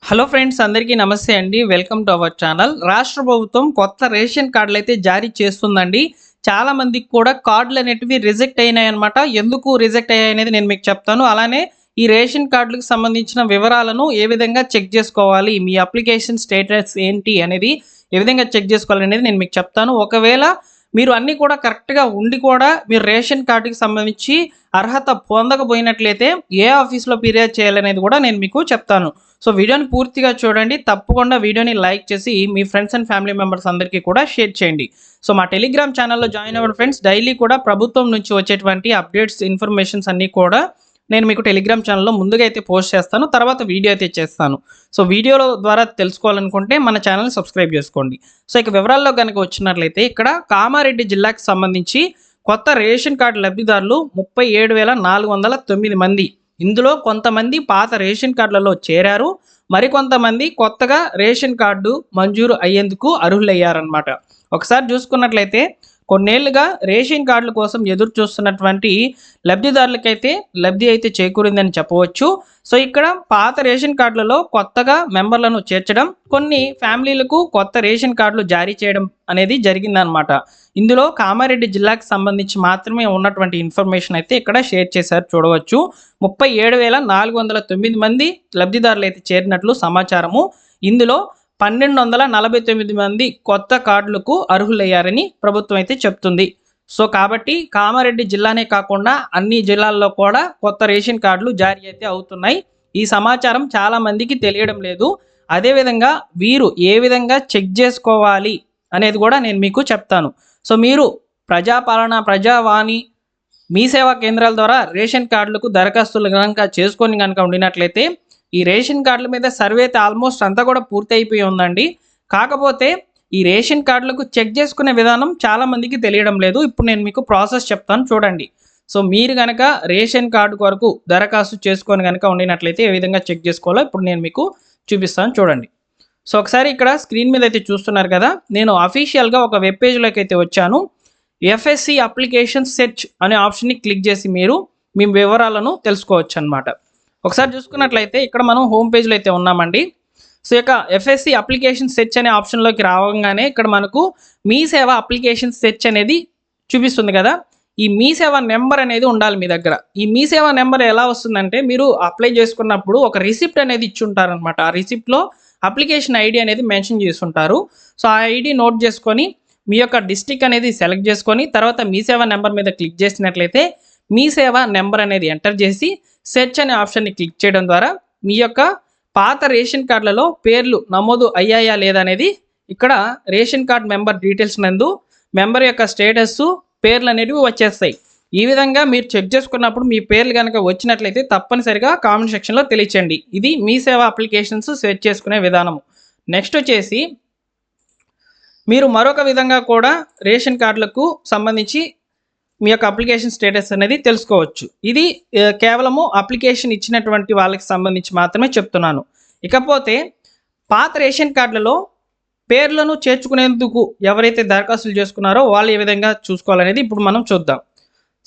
Hello friends, అందరికీ నమస్తే అండి. Welcome to our channel. రాష్ట్ర ప్రభుత్వం కొత్త రేషన్ కార్డులు అయితే జారీ చేస్తుందండి. చాలా మందికి కూడా కార్డులు అనేటివి రిజెక్ట్ అయినాయన్నమాట. ఎందుకు రిజెక్ట్ అయ్యాయి అనేది నేను మీకు చెప్తాను. అలానే ఈ రేషన్ కార్డులకు సంబంధించిన వివరాలను ఏ విధంగా చెక్ చేసుకోవాలి, మీ అప్లికేషన్ స్టేటస్ ఏంటి అనేది ఏ విధంగా చెక్ చేసుకోవాలనేది నేను మీకు చెప్తాను. ఒకవేళ మీరు అన్నీ కూడా కరెక్ట్గా ఉండి కూడా మీరు రేషన్ కార్డుకి సంబంధించి అర్హత పొందకపోయినట్లయితే ఏ ఆఫీస్లో ఫిర్యాదు చేయాలనేది కూడా నేను మీకు చెప్తాను. సో వీడియోని పూర్తిగా చూడండి. తప్పకుండా వీడియోని లైక్ చేసి మీ ఫ్రెండ్స్ అండ్ ఫ్యామిలీ మెంబర్స్ అందరికీ కూడా షేర్ చేయండి. సో మా టెలిగ్రామ్ ఛానల్లో జాయిన్ అవ్వండి ఫ్రెండ్స్. డైలీ కూడా ప్రభుత్వం నుంచి వచ్చేటువంటి అప్డేట్స్, ఇన్ఫర్మేషన్స్ అన్నీ కూడా నేను మీకు టెలిగ్రామ్ ఛానల్లో ముందుగా అయితే పోస్ట్ చేస్తాను, తర్వాత వీడియో అయితే చేస్తాను. సో వీడియోల ద్వారా తెలుసుకోవాలనుకుంటే మన ఛానల్ సబ్స్క్రైబ్ చేసుకోండి. సో ఇక వివరాల్లో కనుక వచ్చినట్లయితే ఇక్కడ కామారెడ్డి జిల్లాకు సంబంధించి కొత్త రేషన్ కార్డు లబ్ధిదారులు 37,409 మంది. ఇందులో కొంతమంది పాత రేషన్ కార్డులలో చేరారు, మరికొంతమంది కొత్తగా రేషన్ కార్డు మంజూరు అయ్యేందుకు అర్హులయ్యారన్నమాట. ఒకసారి చూసుకున్నట్లయితే కొన్నేళ్లుగా రేషన్ కార్డుల కోసం ఎదురు చూస్తున్నటువంటి లబ్ధిదారులకైతే లబ్ధి అయితే చేకూరిందని చెప్పవచ్చు. సో ఇక్కడ పాత రేషన్ కార్డులలో కొత్తగా మెంబర్లను చేర్చడం, కొన్ని ఫ్యామిలీలకు కొత్త రేషన్ కార్డులు జారీ చేయడం అనేది జరిగిందనమాట. ఇందులో కామారెడ్డి జిల్లాకు సంబంధించి మాత్రమే ఉన్నటువంటి ఇన్ఫర్మేషన్ అయితే ఇక్కడ షేర్ చేశారు, చూడవచ్చు. 37,409 మంది లబ్ధిదారులు అయితే చేరినట్లు సమాచారము. ఇందులో 1,249 మంది కొత్త కార్డులకు అర్హులయ్యారని ప్రభుత్వం అయితే చెప్తుంది. సో కాబట్టి కామారెడ్డి జిల్లానే కాకుండా అన్ని జిల్లాల్లో కూడా కొత్త రేషన్ కార్డులు జారీ అయితే అవుతున్నాయి. ఈ సమాచారం చాలా మందికి తెలియడం లేదు. అదేవిధంగా వీరు ఏ విధంగా చెక్ చేసుకోవాలి అనేది కూడా నేను మీకు చెప్తాను. సో మీరు ప్రజాపాలన, ప్రజావాణి, మీ సేవా కేంద్రాల ద్వారా రేషన్ కార్డులకు దరఖాస్తులు కనుక చేసుకొని కనుక ఉండినట్లయితే ఈ రేషన్ కార్డుల మీద సర్వే అయితే ఆల్మోస్ట్ అంతా కూడా పూర్తి అయిపోయి ఉందండి. కాకపోతే ఈ రేషన్ కార్డులకు చెక్ చేసుకునే విధానం చాలా మందికి తెలియడం లేదు. ఇప్పుడు నేను మీకు ప్రాసెస్ చెప్తాను, చూడండి. సో మీరు కనుక రేషన్ కార్డు కొరకు దరఖాస్తు చేసుకొని కనుక ఉండినట్లయితే ఏ విధంగా చెక్ చేసుకోవాలో ఇప్పుడు నేను మీకు చూపిస్తాను, చూడండి. సో ఒకసారి ఇక్కడ స్క్రీన్ మీద అయితే చూస్తున్నారు కదా, నేను అఫీషియల్గా ఒక వెబ్ పేజ్లోకి అయితే వచ్చాను. ఎఫ్ఎస్సి అప్లికేషన్ సెర్చ్ అనే ఆప్షన్ని క్లిక్ చేసి మీరు మీ వివరాలను తెలుసుకోవచ్చు అనమాట. ఒకసారి చూసుకున్నట్లయితే ఇక్కడ మనం హోమ్ పేజ్లో అయితే ఉన్నామండి. సో ఇక ఎఫ్ఎస్సి అప్లికేషన్ సెర్చ్ అనే ఆప్షన్లోకి రావగానే ఇక్కడ మనకు మీ సేవ అప్లికేషన్ సెర్చ్ అనేది చూపిస్తుంది కదా. ఈ మీ సేవ నెంబర్ అనేది ఉండాలి మీ దగ్గర. ఈ మీ సేవ నెంబర్ ఎలా వస్తుందంటే, మీరు అప్లై చేసుకున్నప్పుడు ఒక రిసిప్ట్ అనేది ఇచ్చి ఉంటారనమాట. ఆ రిసిప్ట్లో అప్లికేషన్ ఐడి అనేది మెన్షన్ చేస్తుంటారు. సో ఆ ఐడి నోట్ చేసుకొని మీ యొక్క డిస్ట్రిక్ట్ అనేది సెలెక్ట్ చేసుకొని తర్వాత మీ సేవ నెంబర్ మీద క్లిక్ చేసినట్లయితే మీ సేవ నెంబర్ అనేది ఎంటర్ చేసి సెర్చ్ అనే ఆప్షన్ని క్లిక్ చేయడం ద్వారా మీ యొక్క పాత రేషన్ కార్డులలో పేర్లు నమోదు అయ్యాయా లేదా అనేది ఇక్కడ రేషన్ కార్డ్ మెంబర్ డీటెయిల్స్ నందు మెంబర్ యొక్క స్టేటస్, పేర్లు అనేవి వచ్చేస్తాయి. ఈ విధంగా మీరు చెక్ చేసుకున్నప్పుడు మీ పేర్లు కనుక వచ్చినట్లయితే తప్పనిసరిగా కామెంట్ సెక్షన్లో తెలియచేయండి. ఇది మీ సేవ అప్లికేషన్స్ సెర్చ్ చేసుకునే విధానము. నెక్స్ట్ వచ్చేసి మీరు మరొక విధంగా కూడా రేషన్ కార్డులకు సంబంధించి మీ యొక్క అప్లికేషన్ స్టేటస్ అనేది తెలుసుకోవచ్చు. ఇది కేవలము అప్లికేషన్ ఇచ్చినటువంటి వాళ్ళకి సంబంధించి మాత్రమే చెప్తున్నాను. ఇకపోతే పాత రేషన్ కార్డులలో పేర్లను చేర్చుకునేందుకు ఎవరైతే దరఖాస్తులు చేసుకున్నారో వాళ్ళు ఏ విధంగా చూసుకోవాలనేది ఇప్పుడు మనం చూద్దాం.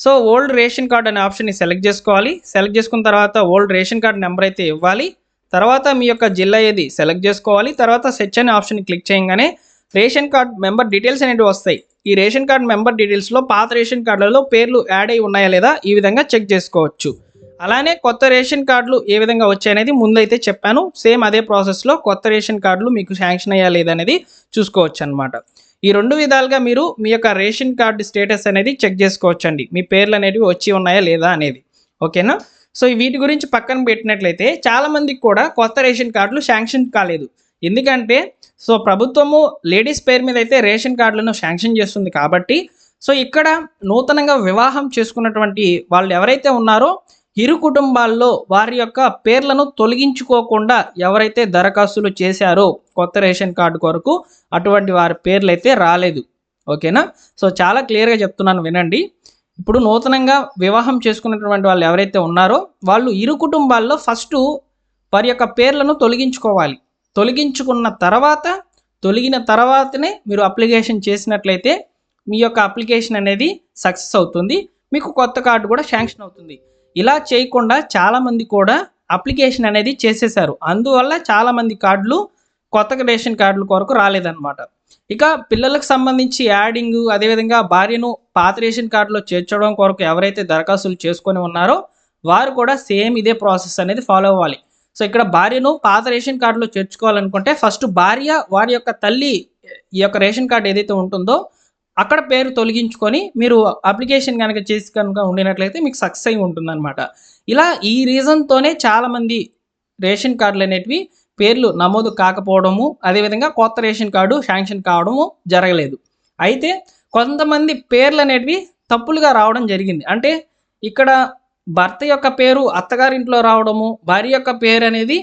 సో ఓల్డ్ రేషన్ కార్డ్ అనే ఆప్షన్ని సెలెక్ట్ చేసుకోవాలి. సెలెక్ట్ చేసుకున్న తర్వాత ఓల్డ్ రేషన్ కార్డ్ నెంబర్ అయితే ఇవ్వాలి. తర్వాత మీ యొక్క జిల్లా ఏది సెలెక్ట్ చేసుకోవాలి. తర్వాత సెర్చ్ అనే ఆప్షన్ని క్లిక్ చేయగానే రేషన్ కార్డ్ మెంబర్ డీటెయిల్స్ అనేవి వస్తాయి. ఈ రేషన్ కార్డ్ మెంబర్ డీటెయిల్స్లో పాత రేషన్ కార్డులలో పేర్లు యాడ్ అయి ఉన్నాయా లేదా ఈ విధంగా చెక్ చేసుకోవచ్చు. అలానే కొత్త రేషన్ కార్డులు ఏ విధంగా వచ్చాయనేది ముందైతే చెప్పాను. సేమ్ అదే ప్రాసెస్లో కొత్త రేషన్ కార్డులు మీకు శాంక్షన్ అయ్యా లేదా అనేది చూసుకోవచ్చు అనమాట. ఈ రెండు విధాలుగా మీరు మీ యొక్క రేషన్ కార్డు స్టేటస్ అనేది చెక్ చేసుకోవచ్చండి, మీ పేర్లు అనేవి వచ్చి ఉన్నాయా లేదా అనేది. ఓకేనా. సో వీటి గురించి పక్కన పెట్టినట్లయితే చాలామందికి కూడా కొత్త రేషన్ కార్డులు శాంక్షన్ కాలేదు. ఎందుకంటే సో ప్రభుత్వము లేడీస్ పేరు మీద అయితే రేషన్ కార్డులను శాంక్షన్ చేస్తుంది కాబట్టి, సో ఇక్కడ నూతనంగా వివాహం చేసుకున్నటువంటి వాళ్ళు ఎవరైతే ఉన్నారో ఇరు కుటుంబాల్లో వారి యొక్క పేర్లను తొలగించుకోకుండా ఎవరైతే దరఖాస్తులు చేశారో కొత్త రేషన్ కార్డు కొరకు అటువంటి వారి పేర్లు అయితే రాలేదు. ఓకేనా. సో చాలా క్లియర్గా చెప్తున్నాను, వినండి. ఇప్పుడు నూతనంగా వివాహం చేసుకున్నటువంటి వాళ్ళు ఎవరైతే ఉన్నారో వాళ్ళు ఇరు కుటుంబాల్లో ఫస్ట్ వారి యొక్క పేర్లను తొలగించుకోవాలి. తొలగిన తర్వాతనే మీరు అప్లికేషన్ చేసినట్లయితే మీ యొక్క అప్లికేషన్ అనేది సక్సెస్ అవుతుంది, మీకు కొత్త కార్డు కూడా శాంక్షన్ అవుతుంది. ఇలా చేయకుండా చాలామంది కూడా అప్లికేషన్ అనేది చేసేసారు. అందువల్ల చాలామంది కార్డులు కొత్తగా రేషన్ కార్డుల కొరకు రాలేదన్నమాట. ఇక పిల్లలకు సంబంధించి యాడింగ్, అదేవిధంగా భార్యను పాత రేషన్ కార్డులో చేర్చడం కొరకు ఎవరైతే దరఖాస్తులు చేసుకొని ఉన్నారో వారు కూడా సేమ్ ఇదే ప్రాసెస్ అనేది ఫాలో అవ్వాలి. సో ఇక్కడ భార్యను పాత రేషన్ కార్డులో చేర్చుకోవాలనుకుంటే ఫస్ట్ భార్య వారి యొక్క తల్లి ఈ యొక్క రేషన్ కార్డు ఏదైతే ఉంటుందో అక్కడ పేరు తొలగించుకొని మీరు అప్లికేషన్ కనుక చేసి కనుక ఉండినట్లయితే మీకు సక్సెస్ అయి ఉంటుందన్నమాట. ఇలా ఈ రీజన్తోనే చాలామంది రేషన్ కార్డులు అనేటివి పేర్లు నమోదు కాకపోవడము, అదేవిధంగా కొత్త రేషన్ కార్డు శాంక్షన్ కావడము జరగలేదు. అయితే కొంతమంది పేర్లు అనేటివి తప్పులుగా రావడం జరిగింది. అంటే ఇక్కడ భర్త యొక్క పేరు అత్తగారింట్లో రావడము, భార్య యొక్క పేరు అనేది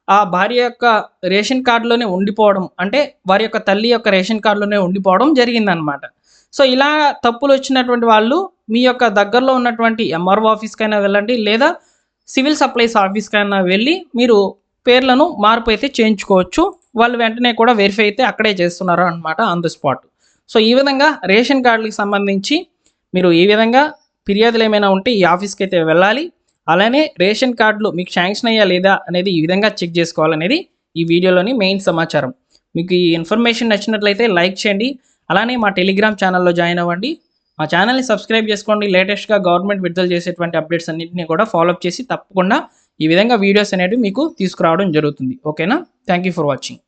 ఆ భార్య యొక్క రేషన్ కార్డులోనే ఉండిపోవడం, అంటే వారి యొక్క తల్లి యొక్క రేషన్ కార్డులోనే ఉండిపోవడం జరిగిందనమాట. సో ఇలా తప్పులు వచ్చినటువంటి వాళ్ళు మీ యొక్క దగ్గరలో ఉన్నటువంటి ఎంఆర్ఓ ఆఫీస్కైనా వెళ్ళండి, లేదా సివిల్ సప్లైస్ ఆఫీస్కైనా వెళ్ళి మీరు పేర్లను మార్పు అయితే చేయించుకోవచ్చు. వాళ్ళు వెంటనే కూడా వెరిఫై అయితే అక్కడే చేస్తున్నారు అనమాట, ఆన్ ద స్పాట్. సో ఈ విధంగా రేషన్ కార్డులకు సంబంధించి మీరు ఈ విధంగా ఫిర్యాదులు ఏమైనా ఉంటే ఈ ఆఫీస్కి అయితే వెళ్ళాలి. అలానే రేషన్ కార్డులు మీకు శాంక్షన్ అయ్యా లేదా అనేది ఈ విధంగా చెక్ చేసుకోవాలనేది ఈ వీడియోలోని మెయిన్ సమాచారం. మీకు ఈ ఇన్ఫర్మేషన్ నచ్చినట్లయితే లైక్ చేయండి. అలానే మా టెలిగ్రామ్ ఛానల్లో జాయిన్ అవ్వండి. మా ఛానల్ని సబ్స్క్రైబ్ చేసుకోండి. లేటెస్ట్గా గవర్నమెంట్ విడుదల చేసేటువంటి అప్డేట్స్ అన్నింటినీ కూడా ఫాలోఅప్ చేసి తప్పకుండా ఈ విధంగా వీడియోస్ అనేవి మీకు తీసుకురావడం జరుగుతుంది. ఓకేనా? Thank you for watching.